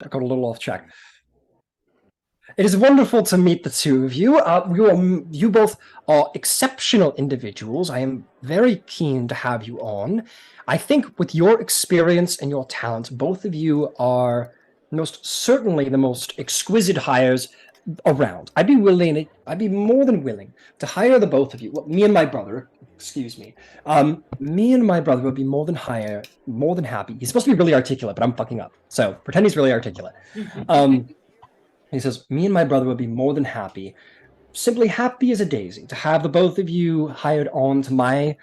I got a little off track. It is wonderful to meet the two of you. You both are exceptional individuals. I am very keen to have you on. I think with your experience and your talents, both of you are most certainly the most exquisite hires around. I'd be more than willing to hire the both of you. Well, me and my brother, excuse me. Me and my brother would be more than happy. He's supposed to be really articulate, but I'm fucking up. So pretend he's really articulate. He says, me and my brother would be more than happy, simply happy as a daisy, to have the both of you hired on to my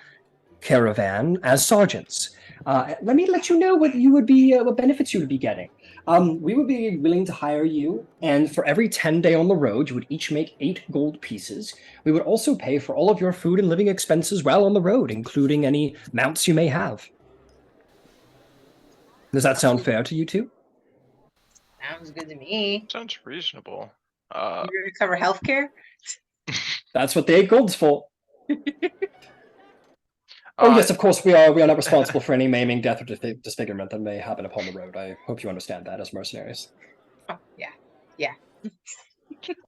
caravan as sergeants. Let me let you know what benefits you would be getting. We would be willing to hire you, and for every 10-day on the road, you would each make 8 gold pieces. We would also pay for all of your food and living expenses while on the road, including any mounts you may have. Does that sound fair to you two? Sounds good to me. Sounds reasonable. You're gonna cover healthcare? That's what the 8 gold's for. Oh yes, of course we are not responsible for any maiming, death, or disfigurement that may happen upon the road. I hope you understand that as mercenaries. Oh, yeah.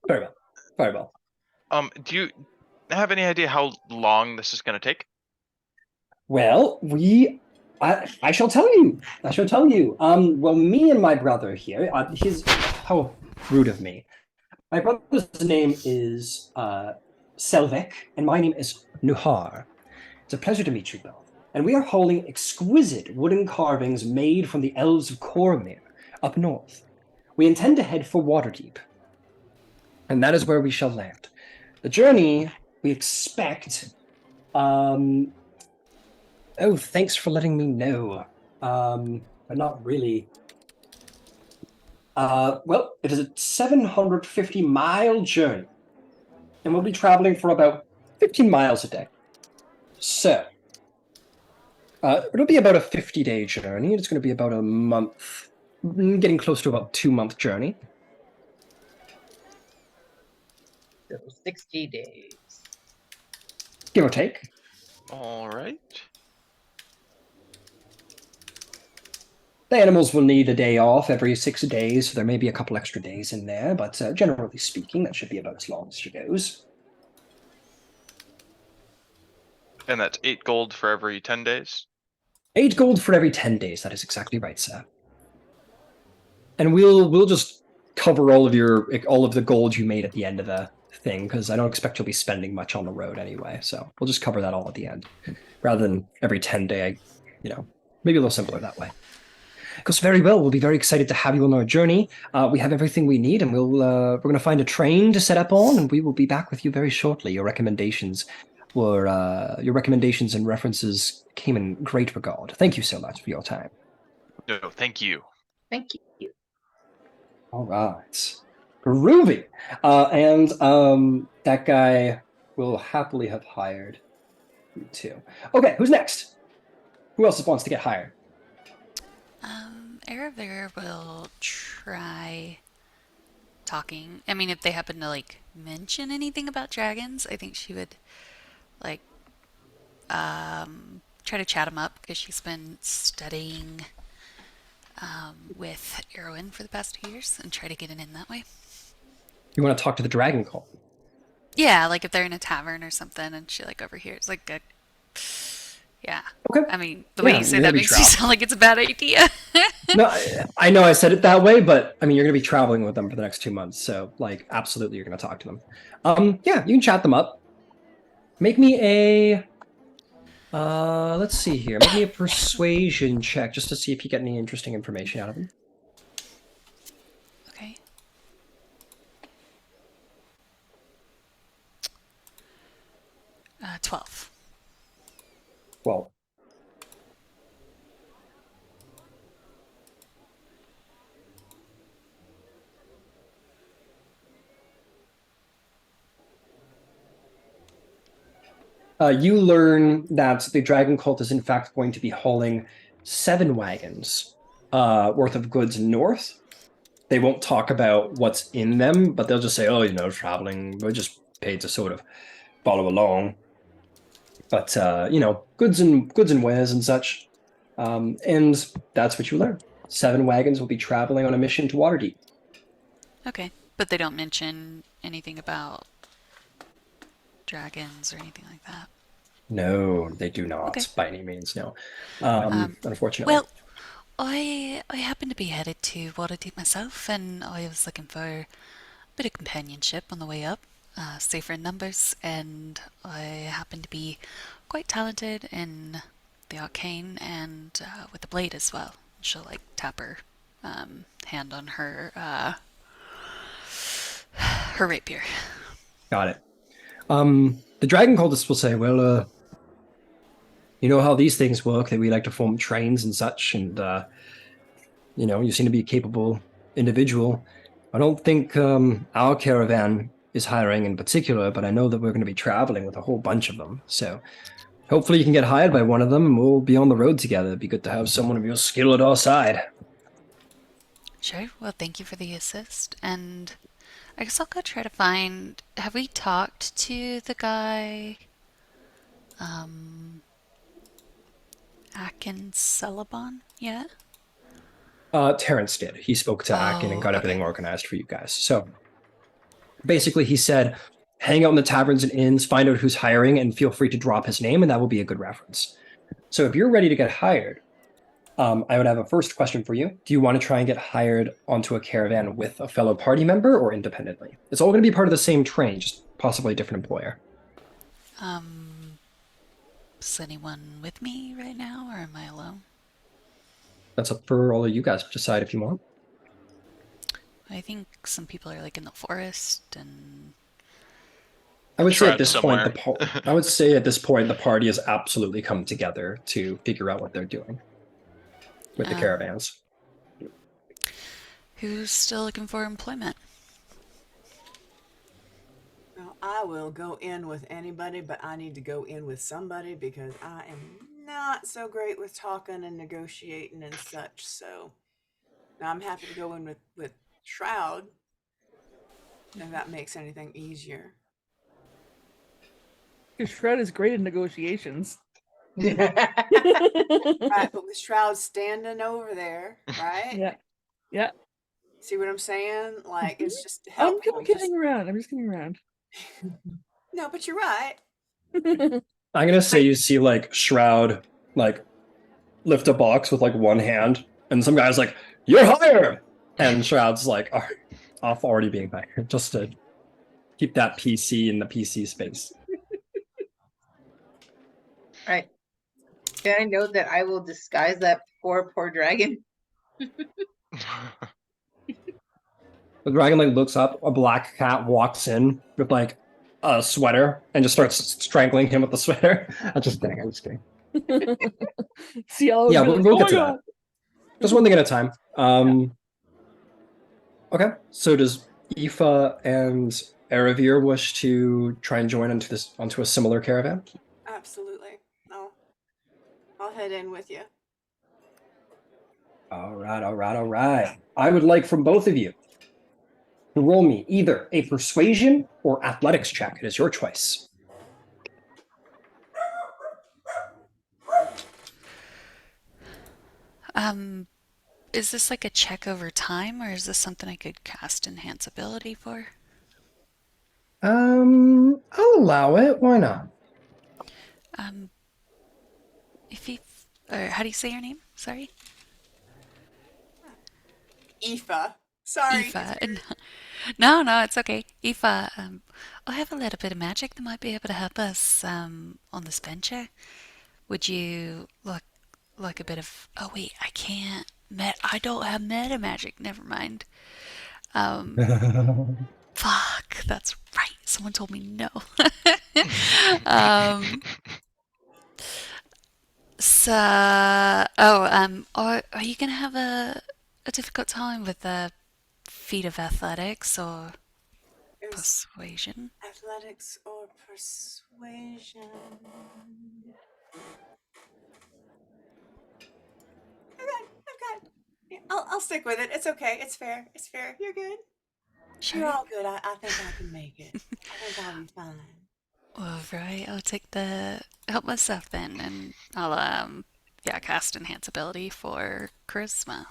Very well. Very well. Do you have any idea how long this is going to take? Well, I shall tell you. Well, me and my brother here, how rude of me. My brother's name is Selvek, and my name is Nuhar. It's a pleasure to meet you both. And we are hauling exquisite wooden carvings made from the elves of Cormyr up north. We intend to head for Waterdeep, and that is where we shall land. The journey, we expect... Oh, thanks for letting me know. But not really. Well, it is a 750-mile journey, and we'll be traveling for about 15 miles a day. So, it'll be about a 50-day journey. It's going to be about a month, getting close to about 2-month journey. So 60 days. Give or take. All right. The animals will need a day off every 6 days, so there may be a couple extra days in there, but generally speaking, that should be about as long as she goes. And that's 8 gold for every 10 days? 8 gold for every 10 days, that is exactly right, sir. And we'll just cover all of the gold you made at the end of the thing, because I don't expect you'll be spending much on the road anyway, so we'll just cover that all at the end. Rather than every 10 day, maybe a little simpler that way. Goes very well. We'll be very excited to have you on our journey. We have everything we need, and we're going to find a train to set up on, and we will be back with you very shortly. Your recommendations and references came in great regard. Thank you so much for your time. No, thank you. Thank you. All right. Groovy. And that guy will happily have hired you too. Okay, who's next? Who else wants to get hired? Eravir will try talking. I mean, if they happen to mention anything about dragons, I think she would try to chat him up, because she's been studying with Erwin for the past 2 years, and try to get it in that way. You want to talk to the dragon cult? Yeah, if they're in a tavern or something, and she overhears yeah. Okay. I mean, the way you say that makes you sound like it's a bad idea. No, I know I said it that way, but I mean, you're going to be traveling with them for the next 2 months, so absolutely you're going to talk to them. Yeah, you can chat them up. Make me a let's see here. Make me a persuasion check just to see if you get any interesting information out of them. Okay. Uh, 12. Well, you learn that the dragon cult is in fact going to be hauling 7 wagons worth of goods north. They won't talk about what's in them, but they'll just say, traveling, we just paid to sort of follow along. But, goods and wares and such. And that's what you learn. 7 wagons will be traveling on a mission to Waterdeep. Okay, but they don't mention anything about dragons or anything like that. No, they do not, Okay. by any means, no. Unfortunately. Well, I happen to be headed to Waterdeep myself, and I was looking for a bit of companionship on the way up, safer in numbers, and I happen to be quite talented in the arcane and with the blade as well. She'll like tap her hand on her her rapier. Got it. The dragon cultists will say, well, you know how these things work, that we like to form trains and such, and, you seem to be a capable individual. I don't think our caravan is hiring in particular, but I know that we're going to be traveling with a whole bunch of them. So hopefully you can get hired by one of them, and we'll be on the road together. It'd be good to have someone of your skill at our side. Sure. Well, thank you for the assist, and I guess I'll go try to find. Have we talked to the guy, Akin Celebon yet? Terrence did. He spoke to Akin and got everything okay. organized for you guys. So basically, he said, hang out in the taverns and inns, find out who's hiring, and feel free to drop his name, and that will be a good reference. So if you're ready to get hired, I would have a first question for you. Do you want to try and get hired onto a caravan with a fellow party member or independently? It's all going to be part of the same train, just possibly a different employer. Is anyone with me right now, or am I alone? That's up for all of you guys to decide if you want. I think some people are like in the forest, and I would say at Shroud this point, somewhere. I would say at this point, the party has absolutely come together to figure out what they're doing with the caravans. who's still looking for employment? Well, I will go in with anybody, but I need to go in with somebody because I am not so great with talking and negotiating and such. So now I'm happy to go in with Shroud, if that makes anything easier. Because Shred is great in negotiations. Right, but with Shroud standing over there, right? Yeah. See what I'm saying? Like, it's just I'm helpful. just kidding around. I'm just kidding around. No, but you're right. I'm gonna say you see like Shroud like lift a box with like one hand, and some guy's like, "You're hired," and Shroud's like, "Off already being hired," just to keep that PC in the PC space. Right. Can I note that I will disguise that poor dragon? The dragon like looks up, a black cat walks in with like a sweater and just starts strangling him with the sweater. I'm just kidding. Cielo Yeah, really, we'll oh get my to God. that. Just one thing at a time. Okay, so does Aoife and Eravir wish to try and join onto a similar caravan? Absolutely. No. I'll head in with you. All right. I would like from both of you to roll me either a persuasion or athletics check. It is your choice. Is this like a check over time, or is this something I could cast enhance ability for? I'll allow it. Why not? If you, or how do you say your name? Sorry, Aoife. Sorry. Aoife. No, it's okay. Aoife, I have a little bit of magic that might be able to help us on this venture. Would you like a bit of? Oh wait, I can't. I don't have meta magic. Never mind. Fuck, that's right. Someone told me no. Are you gonna have a difficult time with the feat of athletics or It was persuasion? athletics or persuasion. Okay. Yeah, I'll stick with it. It's okay. It's fair. You're good. Sure. You're all good. I think I can make it. I think I'll be fine. All right, I'll take the help myself then, and I'll cast enhance ability for charisma.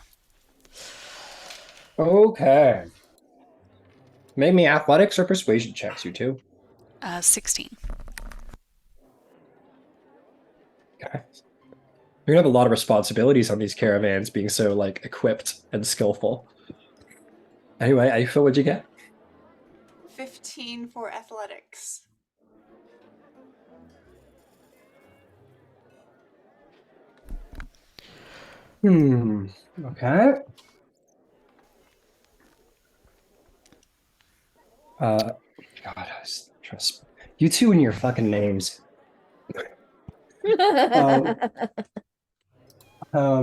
Okay. Make me athletics or persuasion checks, you two. 16. Okay. You're gonna have a lot of responsibilities on these caravans, being so like equipped and skillful. Anyway, Aoife, what'd you get? 15 for athletics. Okay. God, I was trying to you two and your fucking names. I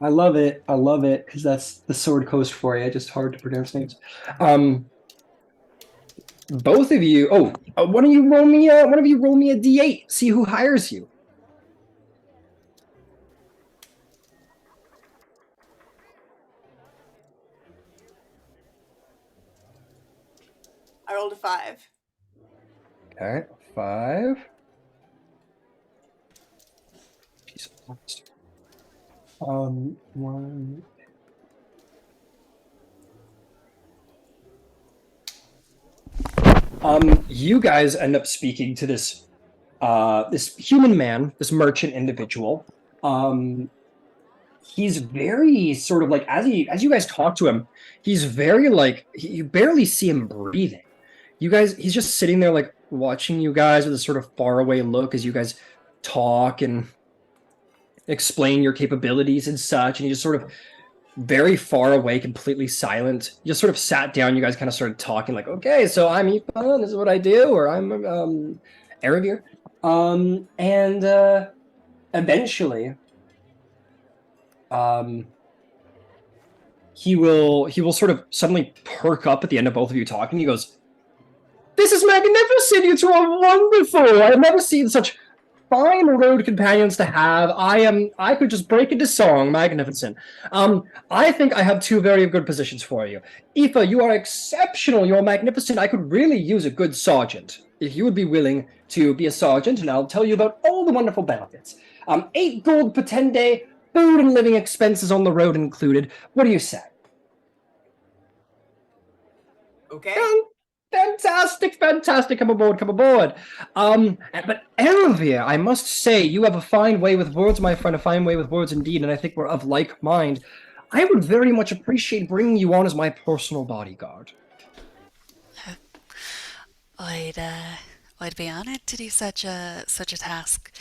love it. I love it because that's the Sword Coast for you. Just hard to pronounce names. Both of you. Oh, one of you roll me. One of you roll me a d8. See who hires you. I rolled a 5. Okay, 5. Jesus Christ. 1. You guys end up speaking to this this human man, this merchant individual. He's very sort of like as you guys talk to him, he's very like you barely see him breathing. You guys, he's just sitting there like watching you guys with a sort of faraway look as you guys talk and explain your capabilities and such, and he just sort of very far away, completely silent. You just sort of sat down. You guys kind of started talking, like, "Okay, so I'm Ethan. This is what I do," or "I'm Aravir," and eventually, he will sort of suddenly perk up at the end of both of you talking. He goes, "This is magnificent. You two are wonderful. I've never seen such fine road companions to have. I could just break into song. Magnificent. I think I have 2 very good positions for you. Aoife, you are exceptional. You're magnificent. I could really use a good sergeant. If you would be willing to be a sergeant, and I'll tell you about all the wonderful benefits. 8 gold per 10 day, food and living expenses on the road included. What do you say?" Okay. Fantastic, fantastic. Come aboard, come aboard. But Aravir, I must say, you have a fine way with words, my friend, a fine way with words indeed, and I think we're of like mind. I would very much appreciate bringing you on as my personal bodyguard. I'd be honored to do such a task.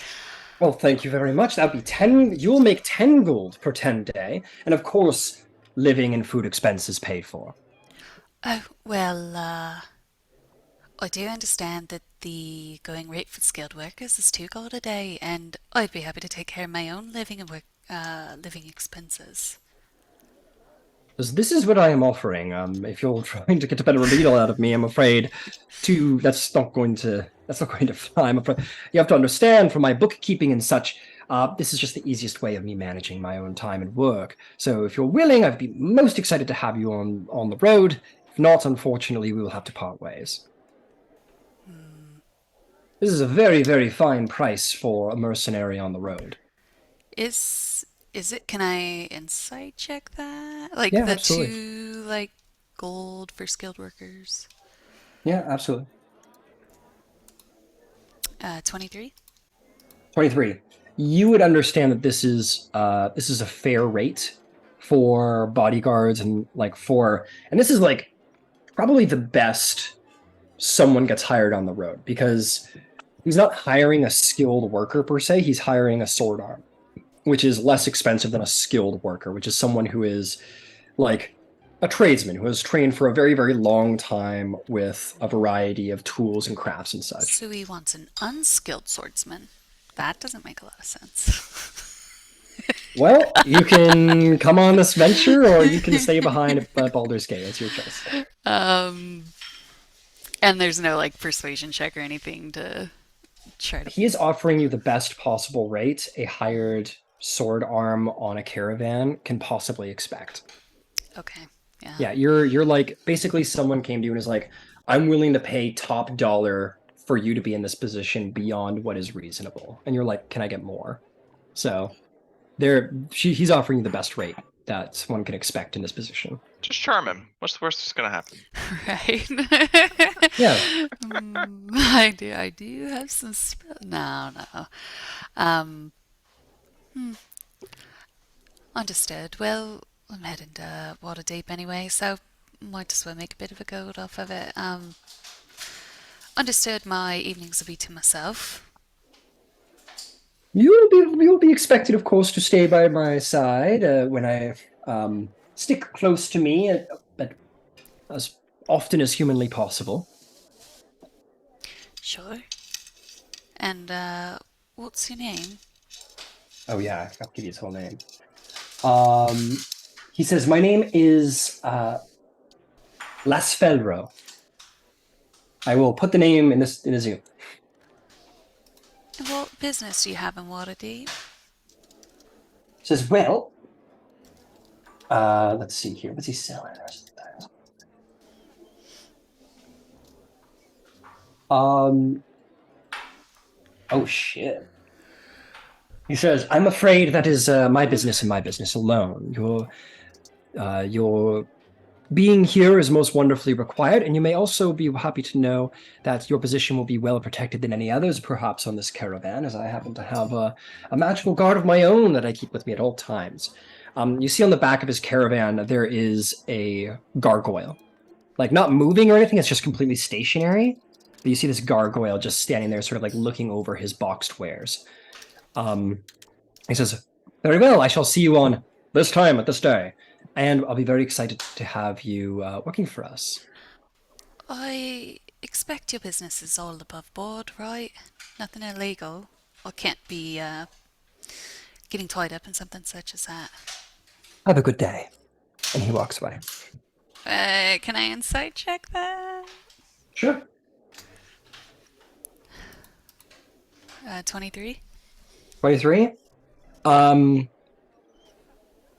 Well, thank you very much. That would be 10. You'll make 10 gold per 10 day, and of course, living and food expenses paid for. Oh, well, I do understand that the going rate for skilled workers is 2 gold a day, and I'd be happy to take care of my own living and living expenses. This is what I am offering. If you're trying to get a better deal out of me, I'm afraid that's not going to fly. I'm afraid you have to understand from my bookkeeping and such. This is just the easiest way of me managing my own time and work. So if you're willing, I'd be most excited to have you on the road. If not, unfortunately, we will have to part ways. This is a very, very fine price for a mercenary on the road. Is it? Can I insight check that? Like Yeah, the absolutely. 2 like gold for skilled workers. Yeah, absolutely. 23. 23. You would understand that this is a fair rate for bodyguards and this is like probably the best someone gets hired on the road, because he's not hiring a skilled worker per se, he's hiring a sword arm, which is less expensive than a skilled worker, which is someone who is like a tradesman who has trained for a very, very long time with a variety of tools and crafts and such. So he wants an unskilled swordsman. That doesn't make a lot of sense. Well, you can come on this venture, or you can stay behind at Baldur's Gate. It's your choice. And there's no like persuasion check or anything to try to. He is offering you the best possible rate a hired sword arm on a caravan can possibly expect. Okay. Yeah. Yeah, you're like basically someone came to you and is like, "I'm willing to pay top dollar for you to be in this position beyond what is reasonable," and you're like, "Can I get more?" So he's offering you the best rate that one can expect in this position. Just charm him. What's the worst that's gonna happen? Right. Yeah. I do have some spell. No. Understood. Well, I'm heading to Waterdeep anyway, so might as well make a bit of a gold off of it. Understood. My evenings will be to myself. You'll be expected, of course, to stay by my side when I stick close to me as often as humanly possible. Sure. And what's your name? Oh yeah, I'll give you his whole name. He says, my name is Lasfelro. I will put the name in a Zoom. And what business do you have in Waterdeep? Says, well, let's see here. What's he selling? Oh shit. He says, I'm afraid that is my business and my business alone. Your being here is most wonderfully required, and you may also be happy to know that your position will be well protected than any others, perhaps on this caravan, as I happen to have a magical guard of my own that I keep with me at all times. You see on the back of his caravan, there is a gargoyle. Like, not moving or anything, it's just completely stationary. But you see this gargoyle just standing there, sort of like looking over his boxed wares. He says, very well, I shall see you on this time at this day. And I'll be very excited to have you working for us. I expect your business is all above board, right? Nothing illegal. Or can't be getting tied up in something such as that. Have a good day. And he walks away. Can I insight check that? Sure. 23? 23?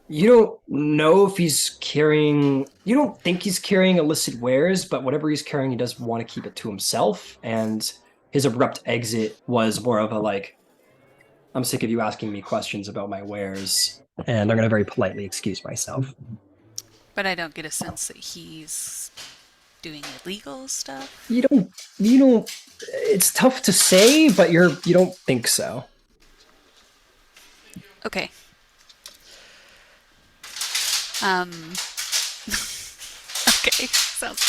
You don't know if he's carrying... You don't think he's carrying illicit wares, but whatever he's carrying, he does want to keep it to himself. And his abrupt exit was more of a, like, I'm sick of you asking me questions about my wares, and I'm going to very politely excuse myself. But I don't get a sense that he's doing illegal stuff. You don't... It's tough to say, but you don't think so. Okay. Okay, sounds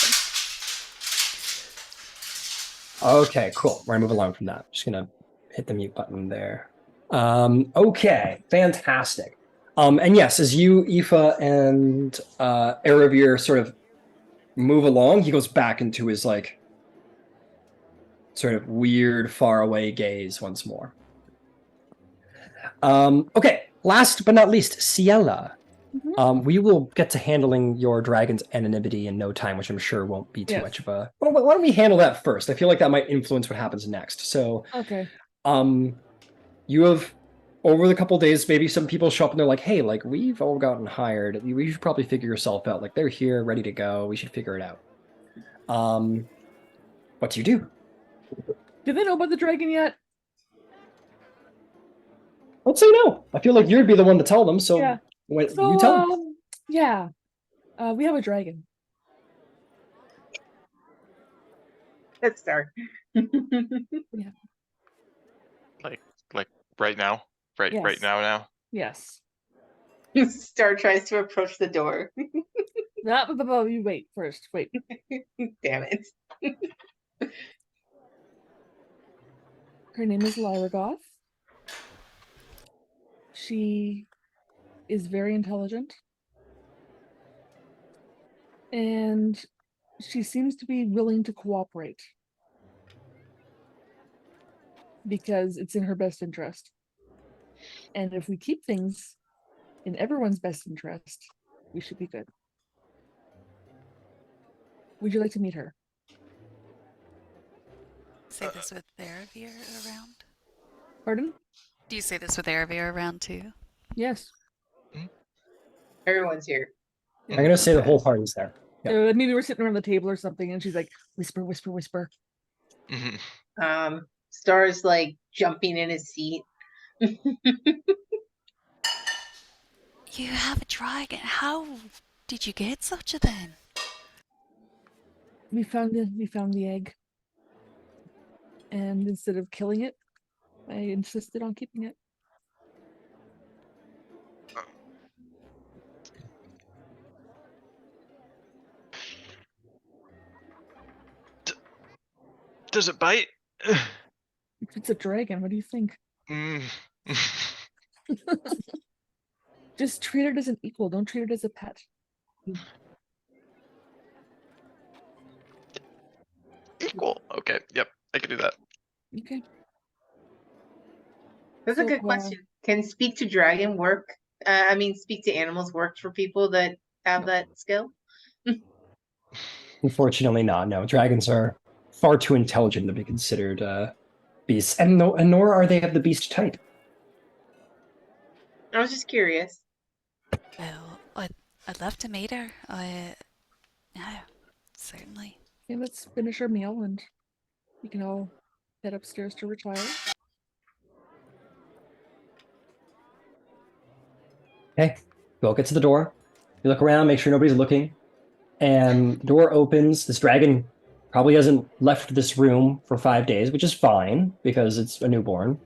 good. Okay, cool. We're gonna move along from that. Just gonna hit the mute button there. Okay, fantastic. And yes, as you, Aoife, and Erebir sort of move along, he goes back into his like sort of weird, faraway gaze once more. Okay, last but not least, Ciela. We will get to handling your dragon's anonymity in no time, which I'm sure won't be too much of a... Well, why don't we handle that first? I feel like that might influence what happens next. So, Okay. You have, over the couple days, maybe some people show up and they're like, hey, like, we've all gotten hired. We should probably figure yourself out. Like, they're here, ready to go. We should figure it out. What do you do? Do they know about the dragon yet? Let's say no. I feel like you'd be the one to tell them, so... Yeah. What, So, you tell them. yeah. We have a dragon. Let's start. Like right now? Right Yes. now? Yes. Star tries to approach the door. You wait first. Wait. Damn it. Her name is Lyra Goth. She is very intelligent. And she seems to be willing to cooperate. Because it's in her best interest. And if we keep things in everyone's best interest, we should be good. Would you like to meet her? Say this with Erebir around? Pardon? Do you say this with Erebir around too? Yes. Everyone's here. I'm going to say the whole party's there. Yeah. Maybe we're sitting around the table or something, and she's like, whisper, whisper, whisper. Star's like jumping in his seat. You have a dragon. How did you get such a thing? We found the egg, and instead of killing it, I insisted on keeping it. Does it bite? If it's a dragon, what do you think? Mm. Just treat it as an equal. Don't treat it as a pet. Equal. Okay. Yep. I can do that. Okay. That's a So, good question. Can speak to dragon work? I mean, speak to animals work for people that have No. that skill? Unfortunately, not. No, dragons are far too intelligent to be considered beasts, and nor are they of the beast type. I was just curious. Well, I'd love to meet her. Yeah, certainly. Okay, let's finish our meal and we can all head upstairs to retire. Okay, you all get to the door. You look around, make sure nobody's looking, and the door opens. This dragon probably hasn't left this room for 5 days, which is fine because it's a newborn.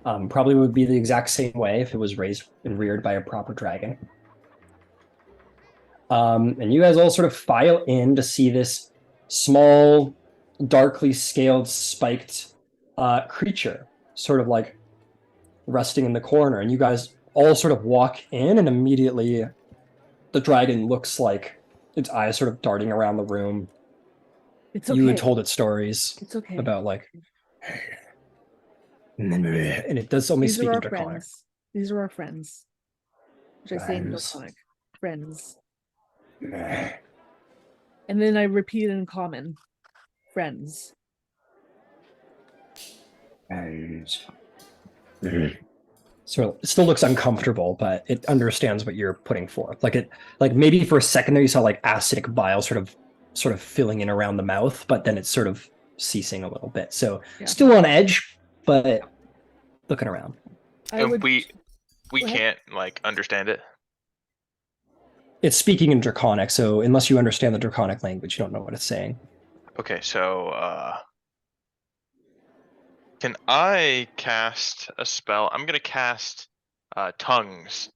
Probably would be the exact same way if it was raised and reared by a proper dragon. And you guys all sort of file in to see this small, darkly scaled, spiked creature, sort of like resting in the corner. And you guys all sort of walk in, and immediately the dragon looks like its eyes sort of darting around the room. It's okay. You had told it stories It's okay. about like, and it does only These speak are in our Draconic. friends. These are our friends. Which I say in Friends. Draconic. Friends. And then I repeat in common. Friends. Friends. So it still looks uncomfortable, but it understands what you're putting forth. Like maybe for a second there you saw like acidic bile sort of filling in around the mouth, but then it's sort of ceasing a little bit. So Yeah. still on edge, but looking around. And we Go ahead. can't like understand it. It's speaking in Draconic, so unless you understand the Draconic language, you don't know what it's saying. Okay, so can I cast a spell? I'm gonna cast tongues.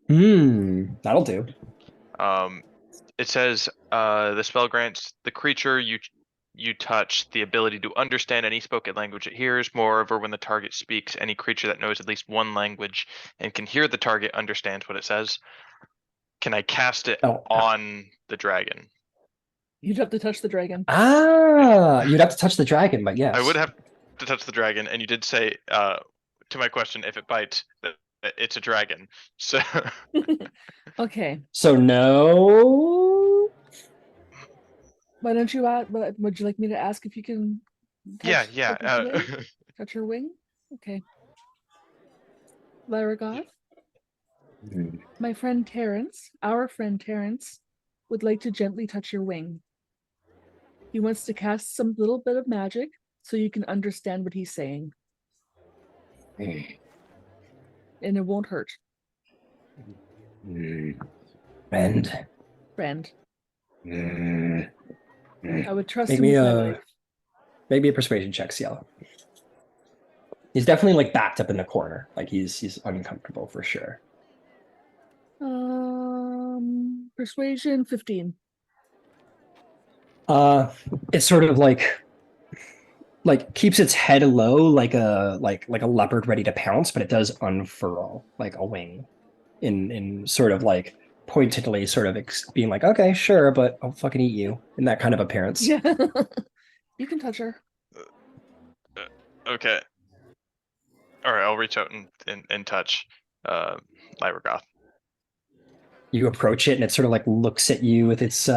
That'll do. It says the spell grants the creature you touch the ability to understand any spoken language it hears. Moreover, when the target speaks, any creature that knows at least one language and can hear the target understands what it says. Can I cast it on the dragon? You'd have to touch the dragon. You'd have to touch the dragon, but yes. I would have to touch the dragon, and you did say to my question, if it bites, that it's a dragon. So Okay. So no. Why don't you ask? Would you like me to ask if you can touch yeah. touch her wing? Okay. Lyra Goth, my friend Terrence, our friend Terrence, would like to gently touch your wing. He wants to cast some little bit of magic so you can understand what he's saying. And it won't hurt. Friend. Friend. I would trust Make him me with my a life. maybe a persuasion check, Cielo. He's definitely like backed up in the corner. Like he's uncomfortable for sure. Persuasion 15. It's sort of like keeps its head low like a leopard ready to pounce, but it does unfurl like a wing in sort of like pointedly sort of being like, okay, sure, but I'll fucking eat you, in that kind of appearance. Yeah. You can touch her. Okay. All right, I'll reach out and touch Lyra Goth. You approach it and it sort of like looks at you with its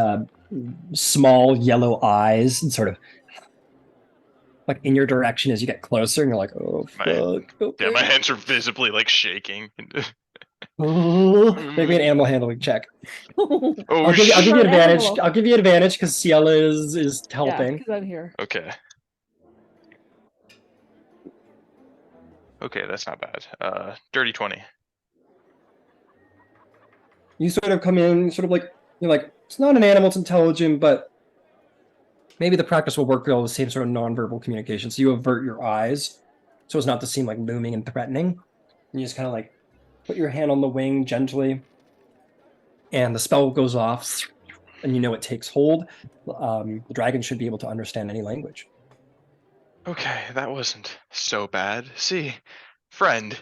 small yellow eyes and sort of like in your direction as you get closer, and you're like, oh fuck. Okay. Yeah, my hands are visibly like shaking. Make me an animal handling check. Oh, I'll give you Not advantage. animal. I'll give you advantage because Ciela is Yeah, helping. because I'm here. Okay. Okay, that's not bad. Dirty 20. You sort of come in, sort of like, you're like, it's not an animal, it's intelligent, but maybe the practice will work with all the same sort of nonverbal communication. So you avert your eyes so as not to seem like looming and threatening. And you just kind of like put your hand on the wing gently, and the spell goes off, and you know it takes hold. The dragon should be able to understand any language. Okay, that wasn't so bad. See, friend.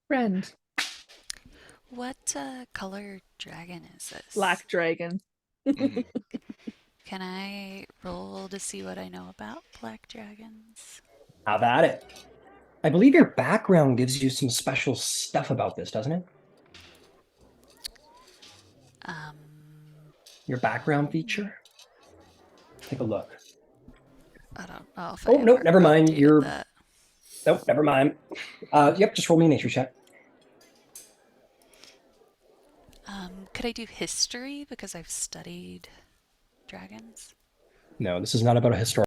Friend, What color dragon is this? black dragon. Mhm. Can I roll to see what I know about black dragons? Have at it. I believe your background gives you some special stuff about this, doesn't it? Um, Your background feature? Take a look. I don't know if Oh, I nope, ever never mind. updated You're that. Nope, never mind. Yep, just roll me a nature check. Could I do history because I've studied dragons? No, this is not about a historical